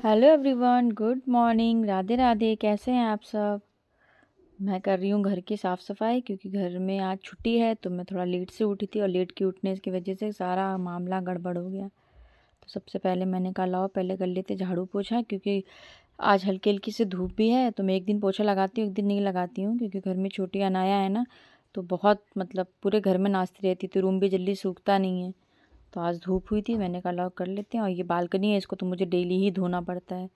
Hello everyone, good morning. Radhe Radhe. कैसे हैं आप सब? मैं कर रही हूँ घर की साफ़ सफाई, क्योंकि घर में आज छुट्टी है तो मैं थोड़ा लेट से उठी थी और लेट की उठने की वजह से सारा मामला गड़बड़ हो गया। तो सबसे पहले मैंने कहा लाओ पहले कर लेते झाड़ू पोछा, क्योंकि आज हल्की हल्की सी धूप भी है। तो मैं एक दिन पोछा लगाती हूँ, एक दिन नहीं लगाती हूँ, क्योंकि घर में छोटी अनाया है ना, तो बहुत मतलब पूरे घर में नाचती रहती, तो रूम भी जल्दी सूखता नहीं है। तो आज धूप हुई थी, मैंने कहा लाओ कर लेते हैं। और ये बालकनी है, इसको तो मुझे डेली ही धोना पड़ता है,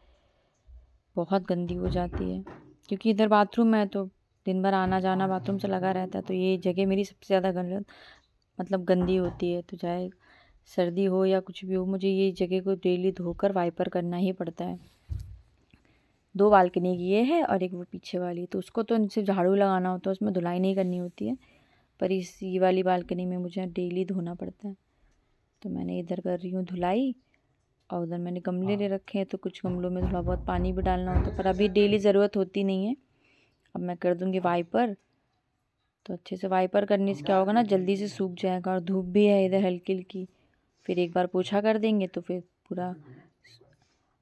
बहुत गंदी हो जाती है, क्योंकि इधर बाथरूम है तो दिन भर आना जाना बाथरूम से लगा रहता है। तो ये जगह मेरी सबसे ज़्यादा मतलब गंदी होती है। तो चाहे सर्दी हो या कुछ भी हो, मुझे ये जगह को डेली धोकर वाइपर करना ही पड़ता है। दो बालकनी की ये है और एक वो पीछे वाली, तो उसको तो सिर्फ झाड़ू लगाना होता है, उसमें धुलाई नहीं करनी होती है। पर इस ये वाली बालकनी में मुझे डेली धोना पड़ता है। तो मैंने इधर कर रही हूँ धुलाई, और उधर मैंने गमले ले रखे हैं, तो कुछ गमलों में थोड़ा बहुत पानी भी डालना होता है, पर अभी डेली ज़रूरत होती नहीं है। अब मैं कर दूँगी वाइपर, तो अच्छे से वाइपर करने से क्या होगा ना, जल्दी से सूख जाएगा। और धूप भी है इधर हल्की हल्की, फिर एक बार पोछा कर देंगे तो फिर पूरा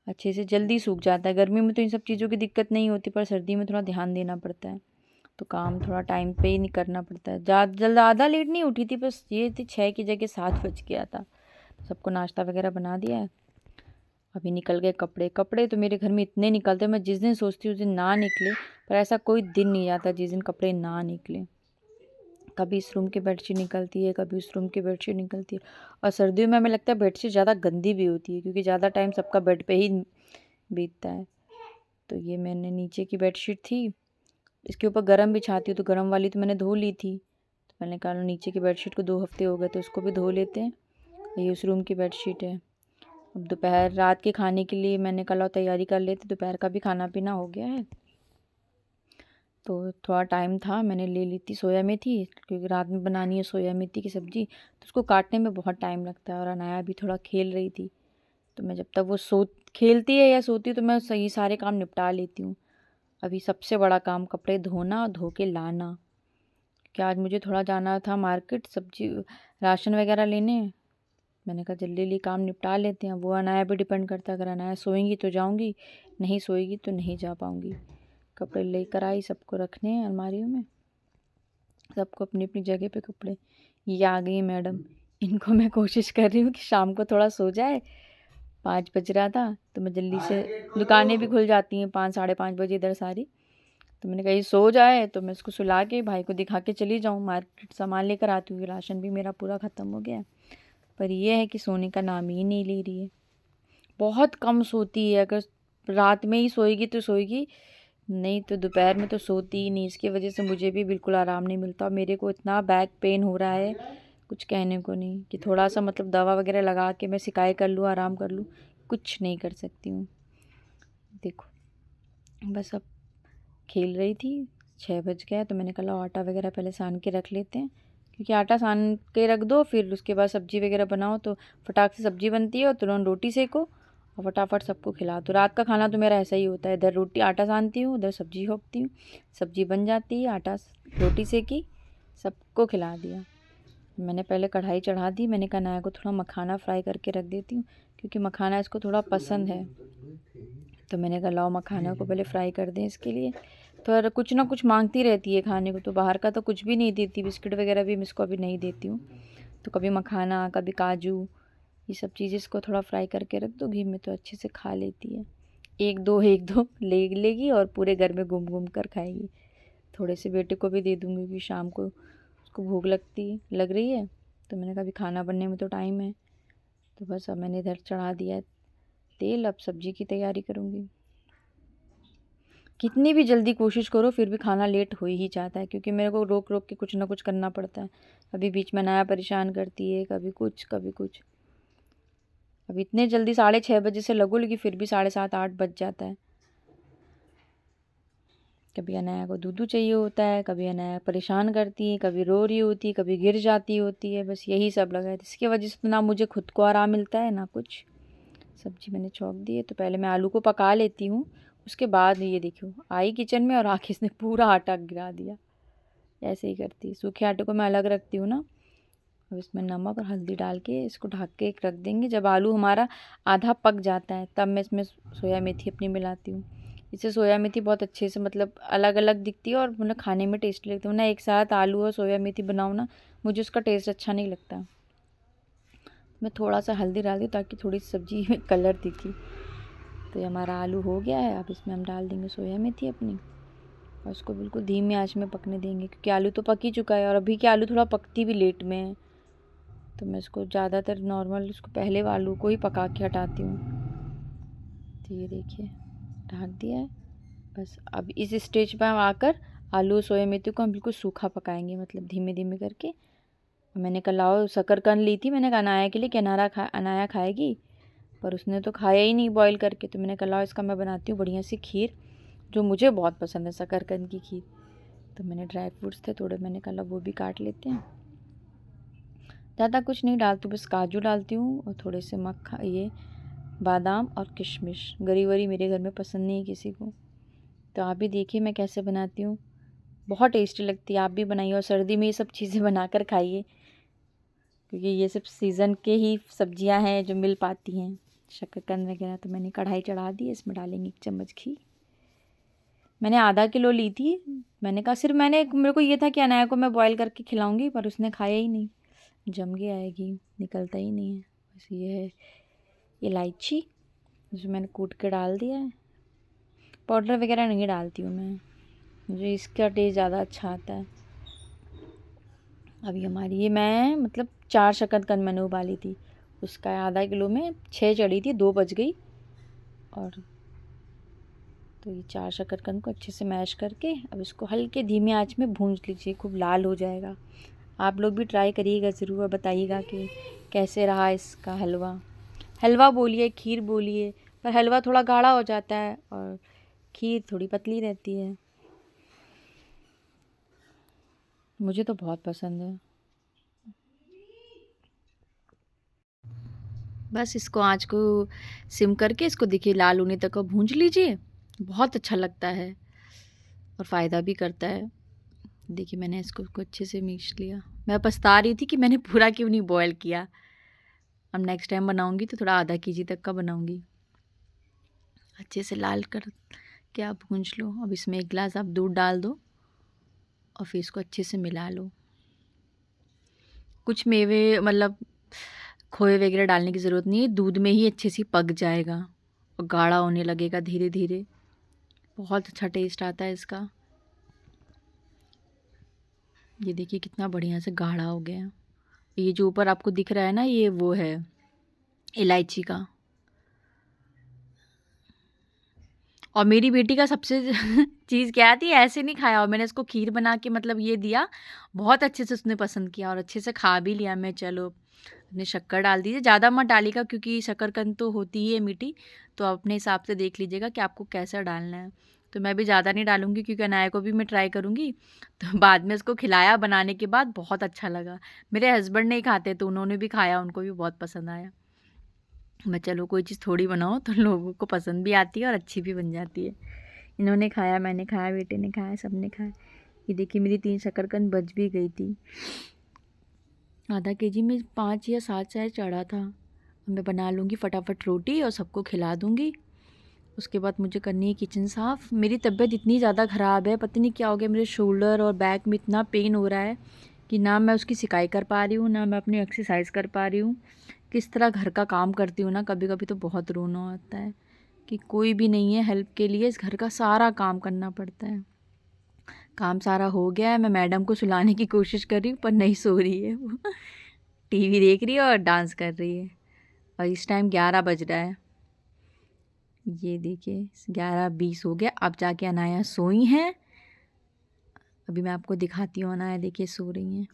अच्छे से जल्दी सूख जाता है। गर्मी में तो इन सब चीज़ों की दिक्कत नहीं होती, पर सर्दी में थोड़ा ध्यान देना पड़ता है। तो काम थोड़ा टाइम पे ही नहीं करना पड़ता है। ज़्यादा लेट नहीं उठी थी, बस ये थी 6 की जगह 7 बज गया था। सबको नाश्ता वगैरह बना दिया है। अभी निकल गए कपड़े। कपड़े तो मेरे घर में इतने निकलते हैं, मैं जिस दिन सोचती हूँ उस दिन ना निकले, पर ऐसा कोई दिन नहीं आता जिस दिन कपड़े ना निकले। कभी इस रूम की बेडशीट निकलती है, कभी उस रूम की बेडशीट निकलती है। और सर्दियों में हमें लगता है बेडशीट ज़्यादा गंदी भी होती है, क्योंकि ज़्यादा टाइम सबका बेड पे ही बीतता है। तो ये मैंने नीचे की बेडशीट थी, इसके ऊपर गरम बिछाती हूँ, तो गरम वाली तो मैंने धो ली थी। तो मैंने कहा नीचे की बेडशीट को 2 हफ्ते हो गए, तो उसको भी धो लेते हैं। ये उस रूम की बेडशीट है। अब दोपहर रात के खाने के लिए मैंने कल और तैयारी कर लेते, दोपहर का भी खाना पीना हो गया है। तो थोड़ा टाइम था, मैंने ले ली थी सोया मेथी, क्योंकि रात में बनानी है सोया मेथी की सब्ज़ी, तो उसको काटने में बहुत टाइम लगता है। और अनाया भी थोड़ा खेल रही थी, तो मैं जब तक वो खेलती है या सोती है तो मैं सही सारे काम निपटा लेती हूँ। अभी सबसे बड़ा काम कपड़े धोना और धो के लाना। क्या आज मुझे थोड़ा जाना था मार्केट, सब्जी राशन वगैरह लेने। मैंने कहा जल्दी जल्दी काम निपटा लेते हैं। वो अनाया पे डिपेंड करता है, अगर अनाया सोएंगी तो जाऊंगी, नहीं सोएगी तो नहीं जा पाऊंगी। कपड़े लेकर आई, सबको रखने हैं अलमारियों में, सबको अपनी अपनी जगह पे कपड़े। ये आ गई मैडम, इनको मैं कोशिश कर रही हूँ कि शाम को थोड़ा सो जाए। 5 बज रहा था तो मैं जल्दी से, दुकानें भी खुल जाती हैं 5 साढ़े 5 बजे इधर सारी। तो मैंने कहा ये सो जाए तो मैं इसको सुला के भाई को दिखा के चली जाऊँ मार्केट, सामान लेकर आती हूँ। राशन भी मेरा पूरा ख़त्म हो गया है। पर यह है कि सोने का नाम ही नहीं ले रही है, बहुत कम सोती है। अगर रात में ही सोएगी तो सोएगी, नहीं तो दोपहर में तो सोती ही नहीं। इसकी वजह से मुझे भी बिल्कुल आराम नहीं मिलता, और मेरे को इतना बैक पेन हो रहा है कुछ कहने को नहीं, कि थोड़ा सा मतलब दवा वगैरह लगा के मैं सिकाई कर लूँ, आराम कर लूँ, कुछ नहीं कर सकती हूँ। देखो, बस अब खेल रही थी, 6 बज गया, तो मैंने कहा आटा वगैरह पहले सान के रख लेते हैं, क्योंकि आटा सान के रख दो फिर उसके बाद सब्ज़ी वगैरह बनाओ तो फटाक से सब्ज़ी बनती है, और तुरंत रोटी सेको और फटाफट सबको खिला। तो रात का खाना तो मेरा ऐसा ही होता है, इधर रोटी आटा सानती हूँ, उधर सब्ज़ी होपती हूँ, सब्ज़ी बन जाती है, आटा रोटी सेकी, सबको खिला दिया। मैंने पहले कढ़ाई चढ़ा दी, मैंने कहा नाया को थोड़ा मखाना फ्राई करके रख देती हूँ, क्योंकि मखाना इसको थोड़ा पसंद है। तो मैंने कहा लाओ मखाना को पहले फ्राई कर दें इसके लिए। तो कुछ ना कुछ मांगती रहती है खाने को, तो बाहर का तो कुछ भी नहीं देती, बिस्किट वगैरह भी मैं इसको अभी नहीं देती हूँ। तो कभी मखाना, कभी काजू, ये सब चीज़ें इसको थोड़ा फ्राई करके रख दो घी में, तो अच्छे से खा लेती है। एक दो ले लेगी और पूरे घर में घूम घूम कर खाएगी। थोड़े से बेटे को भी दे दूँगी, क्योंकि शाम को उसको भूख लग रही है। तो मैंने कहा अभी खाना बनने में तो टाइम है। तो बस अब मैंने इधर चढ़ा दिया है तेल, अब सब्ज़ी की तैयारी करूँगी। कितनी भी जल्दी कोशिश करो फिर भी खाना लेट हो ही जाता है, क्योंकि मेरे को रोक रोक के कुछ ना कुछ करना पड़ता है। कभी बीच में नया परेशान करती है, कभी कुछ कभी कुछ। अब इतने जल्दी 6:30 बजे से लगो, लेकिन फिर भी 7:30 8 बज जाता है। कभी अनाया को दूधू चाहिए होता है, कभी अनाया परेशान करती है, कभी रो रही होती है, कभी गिर जाती होती है, बस यही सब लगा है। इसकी वजह से तो ना मुझे खुद को आराम मिलता है ना कुछ। सब्जी मैंने छौंक दी है, तो पहले मैं आलू को पका लेती हूँ, उसके बाद ये देखो आई किचन में और आके इसने पूरा आटा गिरा दिया। ऐसे ही करती, सूखे आटे को मैं अलग रखती हूँ ना, अब इसमें नमक और हल्दी डाल के इसको ढक के रख देंगे। जब आलू हमारा आधा पक जाता है तब मैं इसमें सोया मेथी अपनी मिलाती हूँ। इससे सोया मेथी बहुत अच्छे से मतलब अलग अलग दिखती है और मतलब खाने में टेस्टी लगती है। ना एक साथ आलू और सोया मेथी बनाऊँ ना, मुझे उसका टेस्ट अच्छा नहीं लगता। मैं थोड़ा सा हल्दी डाल दी ताकि थोड़ी सब्जी में कलर दिखी। तो ये हमारा आलू हो गया है। अब इसमें हम डाल देंगे सोया मेथी अपनी और उसको बिल्कुल धीमी आंच में पकने देंगे, क्योंकि आलू तो पक ही चुका है और अभी के आलू थोड़ा पकती भी लेट में है। तो मैं इसको ज़्यादातर नॉर्मल उसको पहले आलू को ही पका के हटाती हूँ। तो ये देखिए ढक दिया है। बस अब इस स्टेज पर आकर आलू सोया मेथी को हम बिल्कुल सूखा पकाएंगे, मतलब धीमे धीमे करके। मैंने कल लाओ शकरकंद ली थी, मैंने कहा अनाया के लिए कि अनाया खाएगी, पर उसने तो खाया ही नहीं बॉईल करके। तो मैंने कहा लाओ इसका मैं बनाती हूँ बढ़िया सी खीर, जो मुझे बहुत पसंद है, शकरकंद की खीर। तो मैंने ड्राई फ्रूट्स थे थोड़े, मैंने कहा वो भी काट लेते हैं। ज़्यादा कुछ नहीं डालती, बस काजू डालती हूँ और थोड़े से ये बादाम और किशमिश। गरी वरी मेरे घर में पसंद नहीं है किसी को। तो आप भी देखिए मैं कैसे बनाती हूँ, बहुत टेस्टी लगती है। आप भी बनाइए और सर्दी में ये सब चीज़ें बनाकर खाइए, क्योंकि ये सब सीज़न के ही सब्जियां हैं जो मिल पाती हैं, शकरकंद वगैरह। तो मैंने कढ़ाई चढ़ा दी, इसमें डालेंगे 1 चम्मच घी। मैंने आधा किलो ली थी। मैंने कहा मेरे को ये था कि अनाया को मैं बॉईल करके खिलाऊंगी, पर उसने खाया ही नहीं। जम गया है घी, निकलता ही नहीं है। बस ये है इलायची, जो मैंने कूट के डाल दिया है। पाउडर वगैरह नहीं डालती हूँ मैं, मुझे इसका टेस्ट ज़्यादा अच्छा आता है। अभी हमारी ये मैं मतलब 4 शकरकंद मैंने उबाली थी, उसका आधा किलो में 6 चढ़ी थी, 2 बच गई। और तो ये 4 शकरकंद को अच्छे से मैश करके अब इसको हल्के धीमी आंच में भूंज लीजिए, खूब लाल हो जाएगा। आप लोग भी ट्राई करिएगा ज़रूर और बताइएगा कि कैसे रहा इसका हलवा। हलवा बोलिए, खीर बोलिए, पर हलवा थोड़ा गाढ़ा हो जाता है और खीर थोड़ी पतली रहती है। मुझे तो बहुत पसंद है। बस इसको आँच को सिम करके इसको देखिए लाल होने तक भूंज लीजिए, बहुत अच्छा लगता है और फ़ायदा भी करता है। देखिए मैंने इसको अच्छे से मीच लिया। मैं पछता रही थी कि मैंने पूरा क्यों नहीं बॉयल किया। अब नेक्स्ट टाइम बनाऊंगी तो थोड़ा आधा केजी तक का बनाऊंगी। अच्छे से लाल कर के आप भूंज लो। अब इसमें 1 गिलास आप दूध डाल दो और फिर इसको अच्छे से मिला लो। कुछ मेवे मतलब खोए वगैरह डालने की ज़रूरत नहीं है, दूध में ही अच्छे से पक जाएगा और गाढ़ा होने लगेगा धीरे धीरे। बहुत अच्छा टेस्ट आता है इसका। ये देखिए कितना बढ़िया से गाढ़ा हो गया। ये जो ऊपर आपको दिख रहा है ना, ये वो है इलायची का। और मेरी बेटी का सबसे चीज़ क्या थी, ऐसे नहीं खाया और मैंने इसको खीर बना के मतलब ये दिया, बहुत अच्छे से उसने पसंद किया और अच्छे से खा भी लिया। मैं चलो अपने शक्कर डाल दीजिए, ज़्यादा मत डालिएगा क्योंकि शकरकंद तो होती ही है मीठी। तो आप अपने हिसाब से देख लीजिएगा कि आपको कैसा डालना है। तो मैं भी ज़्यादा नहीं डालूँगी क्योंकि अनाया को भी मैं ट्राई करूँगी। तो बाद में इसको खिलाया बनाने के बाद, बहुत अच्छा लगा। मेरे हस्बैंड नहीं खाते तो उन्होंने भी खाया, उनको भी बहुत पसंद आया। मैं चलो कोई चीज़ थोड़ी बनाओ तो लोगों को पसंद भी आती है और अच्छी भी बन जाती है। इन्होंने खाया, मैंने खाया, बेटे ने खाया, सब ने खाया। ये देखिए मेरी 3 शकरकंद बच भी गई थी। आधा केजी में 5 या 7 शायद चढ़ा था। मैं बना लूँगी फटाफट रोटी और सबको खिला दूँगी। उसके बाद मुझे करनी है किचन साफ़। मेरी तबीयत इतनी ज़्यादा ख़राब है, पता नहीं क्या हो गया, मेरे शोल्डर और बैक में इतना पेन हो रहा है कि ना मैं उसकी सिकाई कर पा रही हूँ, ना मैं अपनी एक्सरसाइज कर पा रही हूँ। किस तरह घर का काम करती हूँ ना, कभी कभी तो बहुत रोना आता है कि कोई भी नहीं है हेल्प के लिए, इस घर का सारा काम करना पड़ता है। काम सारा हो गया है, मैं मैडम को सुलाने की कोशिश कर रही हूँ पर नहीं सो रही है वो टीवी देख रही है और डांस कर रही है। और इस टाइम 11 बज रहा है। ये देखिए 11:20 हो गया। अब जाके अनाया सोई हैं। अभी मैं आपको दिखाती हूँ, अनाया देखिए सो रही हैं।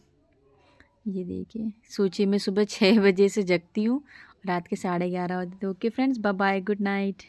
ये देखिए सोचिए मैं सुबह 6 बजे से जगती हूँ, रात के 11:30 बजे। Okay friends, bye bye, good night.